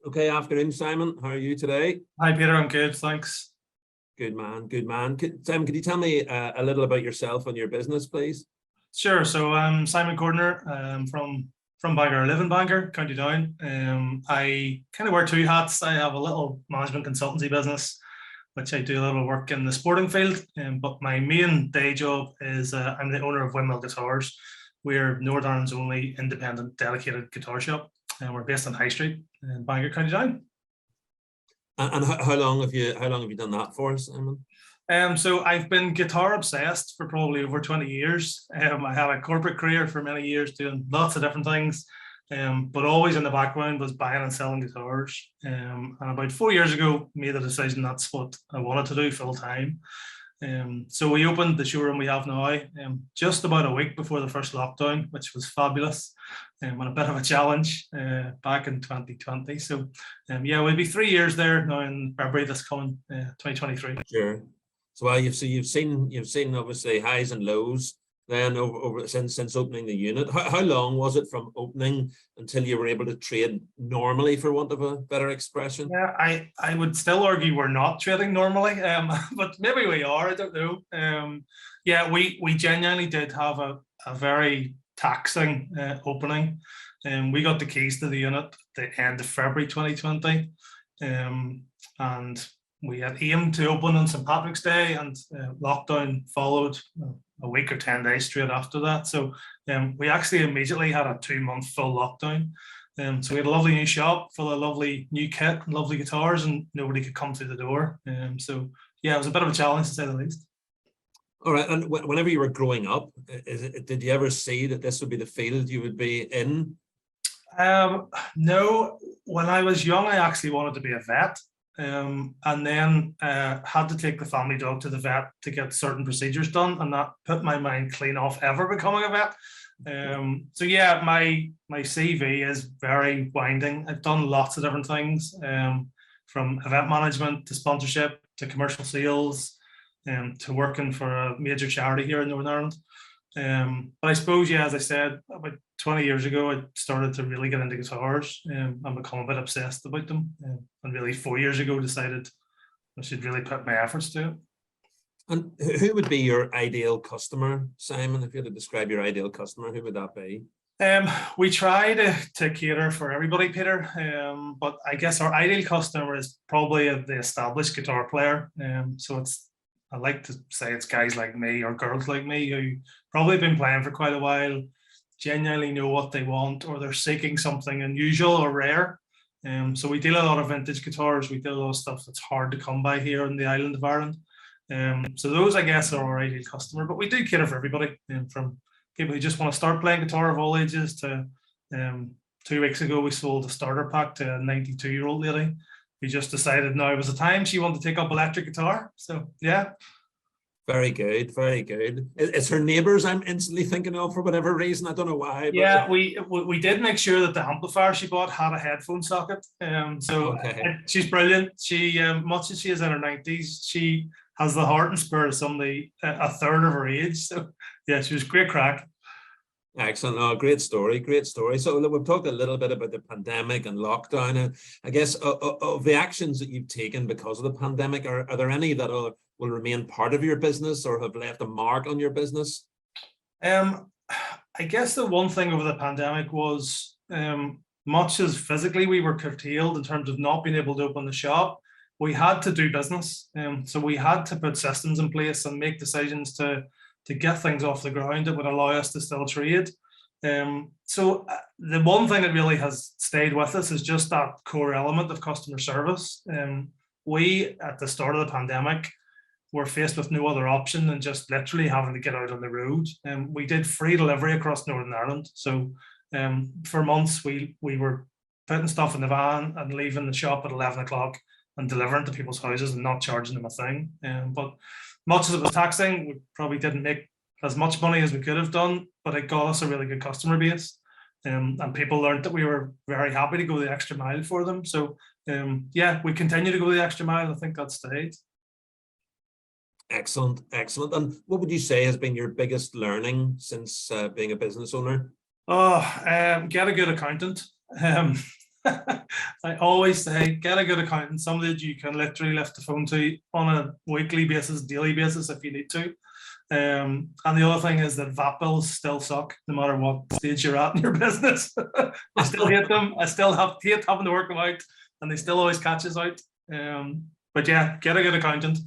Okay, afternoon, Simon. How are you today? Hi, Peter. I'm good, thanks. Good man, good man. Simon, could you tell me a little about yourself and your business, please? Sure. So I'm Simon Cordner, from Bangor. I live in Bangor, County Down. I kind of wear two hats. I have a little management consultancy business, which I do a little work in the sporting field. But my main day job is I'm the owner of Windmill Guitars. We're Northern Ireland's only independent, dedicated guitar shop, and we're based on High Street in Bangor, County Down. And how long have you done that for, Simon? So I've been guitar obsessed for probably over 20 years. I had a corporate career for many years doing lots of different things, but always in the background was buying and selling guitars. And about 4 years ago, made the decision that's what I wanted to do full time. So we opened the showroom we have now just about a week before the first lockdown, which was fabulous and a bit of a challenge back in 2020. So yeah, we'll be 3 years there now in February this coming 2023. Sure. So you've seen obviously highs and lows then over since opening the unit. How long was it from opening until you were able to trade normally, for want of a better expression? Yeah, I would still argue we're not trading normally, but maybe we are. I don't know. Yeah, we genuinely did have a very taxing opening, and we got the keys to the unit at the end of February 2020, and we had aimed to open on St. Patrick's Day, and lockdown followed a week or 10 days straight after that. So we actually immediately had a 2-month full lockdown. So we had a lovely new shop full of lovely new kit and lovely guitars, and nobody could come through the door. So yeah, it was a bit of a challenge to say the least. All right. And whenever you were growing up, did you ever see that this would be the field you would be in? No, when I was young, I actually wanted to be a vet. And then had to take the family dog to the vet to get certain procedures done, and that put my mind clean off ever becoming a vet. So yeah, my CV is very winding. I've done lots of different things, from event management to sponsorship to commercial sales, to working for a major charity here in Northern Ireland. But I suppose, yeah, as I said, about 20 years ago, I started to really get into guitars and become a bit obsessed about them. And really 4 years ago, decided I should really put my efforts to it. And who would be your ideal customer, Simon? If you had to describe your ideal customer, who would that be? We try to cater for everybody, Peter, but I guess our ideal customer is probably the established guitar player. So I like to say it's guys like me or girls like me who probably been playing for quite a while, genuinely know what they want, or they're seeking something unusual or rare. So we deal a lot of vintage guitars. We deal a lot of stuff that's hard to come by here in the island of Ireland. So those, I guess, are our ideal customer. But we do cater for everybody, from people who just want to start playing guitar of all ages to 2 weeks ago we sold a starter pack to a 92-year-old lady. We just decided now was the time she wanted to take up electric guitar. So yeah. Very good, very good. It's her neighbours I'm instantly thinking of for whatever reason. I don't know why. But yeah, we did make sure that the amplifier she bought had a headphone socket. So okay. She's brilliant. She, much as she is in her 90s, she has the heart and spirit of somebody a third of her age. So yeah, she was great crack. Excellent. Oh, great story. Great story. So we've talked a little bit about the pandemic and lockdown. And I guess of the actions that you've taken because of the pandemic, are there any that will remain part of your business or have left a mark on your business? I guess the one thing over the pandemic was, much as physically we were curtailed in terms of not being able to open the shop, we had to do business. So we had to put systems in place and make decisions to get things off the ground that would allow us to still trade. So the one thing that really has stayed with us is just that core element of customer service. We, at the start of the pandemic, were faced with no other option than just literally having to get out on the road. We did free delivery across Northern Ireland. So for months, we were putting stuff in the van and leaving the shop at 11 o'clock and delivering to people's houses and not charging them a thing. But much as it was taxing, we probably didn't make as much money as we could have done, but it got us a really good customer base. And people learned that we were very happy to go the extra mile for them. So yeah, we continue to go the extra mile. I think that stayed. Excellent, excellent. And what would you say has been your biggest learning since being a business owner? Oh, get a good accountant. I always say, get a good accountant, somebody that you can literally lift the phone to on a weekly basis, daily basis if you need to. And the other thing is that VAT bills still suck, no matter what stage you're at in your business. I still hate them. I still hate having to work them out, and they still always catch us out. But yeah, get a good accountant.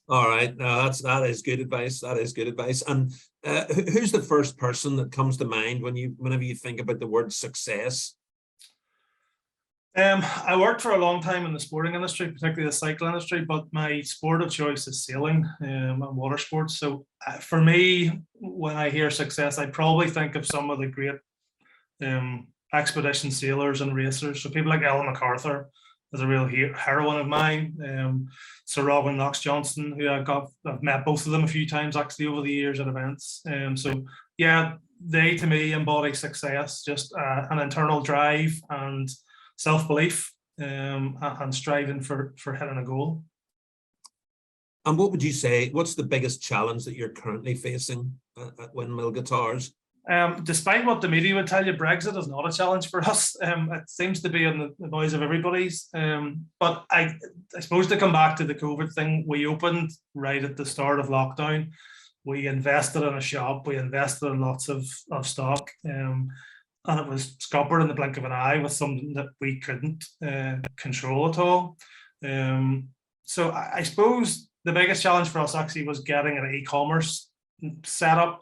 All right, no, that is good advice. That is good advice. And who's the first person that comes to mind whenever you think about the word success? I worked for a long time in the sporting industry, particularly the cycle industry, but my sport of choice is sailing and water sports. So for me, when I hear success, I probably think of some of the great expedition sailors and racers. So people like Ellen MacArthur is a real heroine of mine. Sir Robin Knox Johnson, who I've met both of them a few times actually over the years at events. So yeah, they to me embody success, just an internal drive and self-belief and striving for hitting a goal. And what would you say, what's the biggest challenge that you're currently facing at Windmill Guitars? Despite what the media would tell you, Brexit is not a challenge for us. It seems to be in the noise of everybody's. But I suppose to come back to the COVID thing, we opened right at the start of lockdown. We invested in a shop. We invested in lots of stock. And it was scuppered in the blink of an eye with something that we couldn't control at all. So I suppose the biggest challenge for us actually was getting an e-commerce set up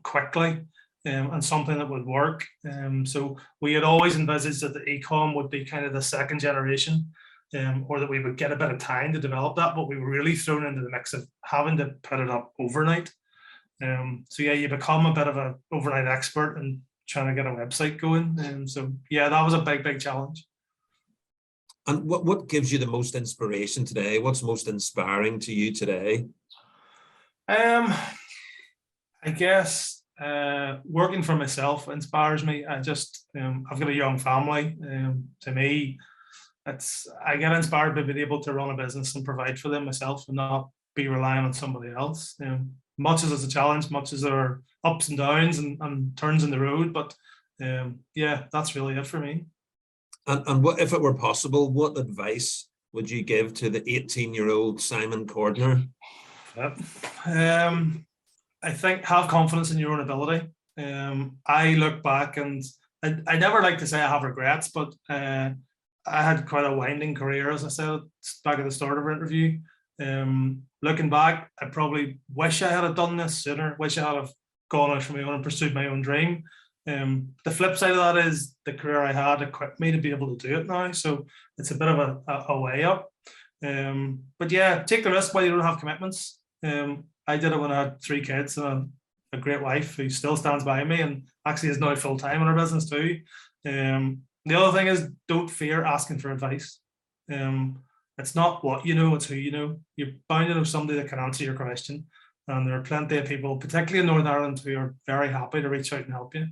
quickly and something that would work. So we had always envisaged that the e-com would be kind of the second generation, or that we would get a bit of time to develop that, but we were really thrown into the mix of having to put it up overnight. So yeah, you become a bit of an overnight expert and trying to get a website going. So yeah, that was a big challenge. And what gives you the most inspiration today? What's most inspiring to you today? I guess working for myself inspires me. I've got a young family. To me, I get inspired by being able to run a business and provide for them myself and not be relying on somebody else. Much as it's a challenge, much as there are ups and downs and turns in the road, but yeah, that's really it for me. And what, if it were possible, what advice would you give to the 18-year-old Simon Cordner? Yep. I think have confidence in your own ability. I look back and I never like to say I have regrets, but I had quite a winding career, as I said back at the start of our interview. Looking back, I probably wish I had done this sooner, wish I had gone out for my own and pursued my own dream. The flip side of that is the career I had equipped me to be able to do it now. So it's a bit of a way up. But yeah, take the risk while you don't have commitments. I did it when I had 3 kids and a great wife who still stands by me and actually is now full-time in our business too. The other thing is don't fear asking for advice. It's not what you know, it's who you know. You're bound to know somebody that can answer your question. And there are plenty of people, particularly in Northern Ireland, who are very happy to reach out and help you.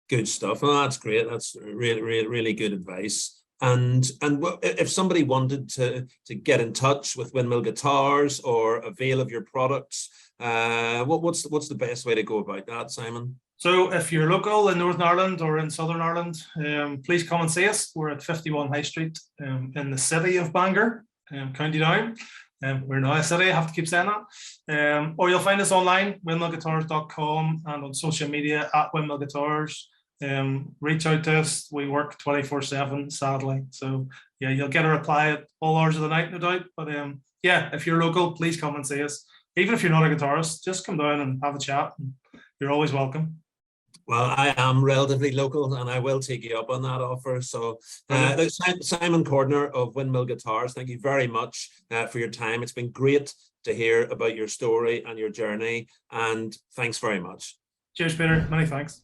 Good stuff. Well, that's great. That's really good advice. And if somebody wanted to get in touch with Windmill Guitars or avail of your products, what's the best way to go about that, Simon? So if you're local in Northern Ireland or in Southern Ireland, please come and see us. We're at 51 High Street in the city of Bangor, County Down. We're now a city, I have to keep saying that. Or you'll find us online, windmillguitars.com, and on social media at Windmill Guitars. Reach out to us. We work 24/7, sadly. So yeah, you'll get a reply at all hours of the night, no doubt. But yeah, if you're local, please come and see us. Even if you're not a guitarist, just come down and have a chat. You're always welcome. Well, I am relatively local and I will take you up on that offer. So Simon Cordner of Windmill Guitars, thank you very much for your time. It's been great to hear about your story and your journey, and thanks very much. Cheers, Peter. Many thanks.